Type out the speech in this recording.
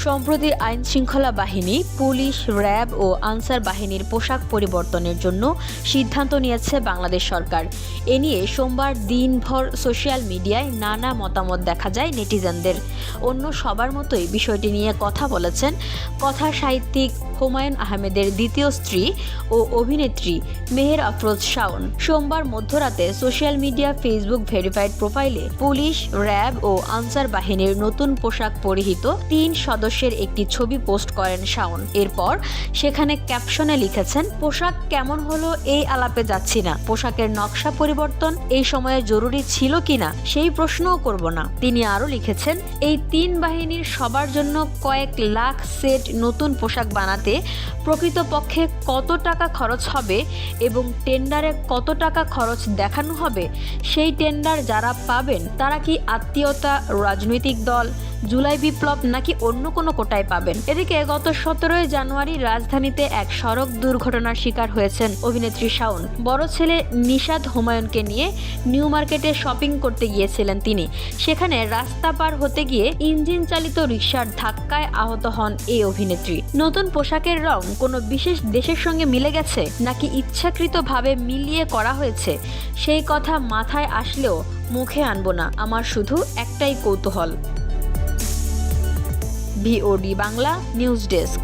সম্প্রতি আইন শৃঙ্খলা বাহিনী, পুলিশ, র্যাব ও আনসার বাহিনীর পোশাক পরিবর্তনের জন্য সিদ্ধান্ত নিয়েছে বাংলাদেশ সরকার। এ নিয়ে সোমবার দিনভর সোশ্যাল মিডিয়ায় নানা মতামত দেখা যায় নেটিজেনদের। অন্য সবার মতোই বিষয়টি নিয়ে কথা বলেছেন কথা সাহিত্যিক হুমায়ুন আহমেদের দ্বিতীয় স্ত্রী ও অভিনেত্রী মেহের আফরোজ শাওন। সোমবার মধ্যরাতে সোশ্যাল মিডিয়া ফেসবুক ভেরিফাইড প্রোফাইলে পুলিশ, র্যাব ও আনসার বাহিনীর নতুন পোশাক পরিহিত 3 সদস্যের একটি ছবি পোস্ট করেন শাওন। এরপর সেখানে ক্যাপশনে লিখেছেন, পোশাক কেমন হলো এই আলাপে যাচ্ছি না, পোশাকের নকশা পরিবর্তন এই সময়ে জরুরি ছিল কিনা সেই প্রশ্নও করব না। তিনি আরও লিখেছেন, এই 3 বাহিনীর সবার জন্য কয়েক লাখ সেট নতুন পোশাক বানাতে প্রকৃতপক্ষে কত টাকা খরচ হবে এবং টেন্ডারে কত টাকা খরচ দেখানো হবে, সেই টেন্ডার যারা পাবেন তারা কি আত্মীয়তা, রাজনৈতিক দল, জুলাই বিপ্লব নাকি অন্য কোনো কোটায় পাবেন। এদিকে গত 17 জানুয়ারি রাজধানীতে এক সড়ক দুর্ঘটনার শিকার হয়েছেন অভিনেত্রী শাওন। বড় ছেলে নিশাদ হুমায়ুনকে নিয়ে নিউ মার্কেটে শপিং করতে গিয়েছিলেন তিনি। সেখানে রাস্তা পার হতে গিয়ে ইঞ্জিন চালিত রিকশার ধাক্কায় আহত হন এই অভিনেত্রী। নতুন পোশাকের রং কোনো বিশেষ দেশের সঙ্গে মিলে গেছে নাকি ইচ্ছাকৃতভাবে মিলিয়ে করা হয়েছে সেই কথা মাথায় আসলেও মুখে আনব না। আমার শুধু একটাই কৌতূহল। VOD Bangla news desk.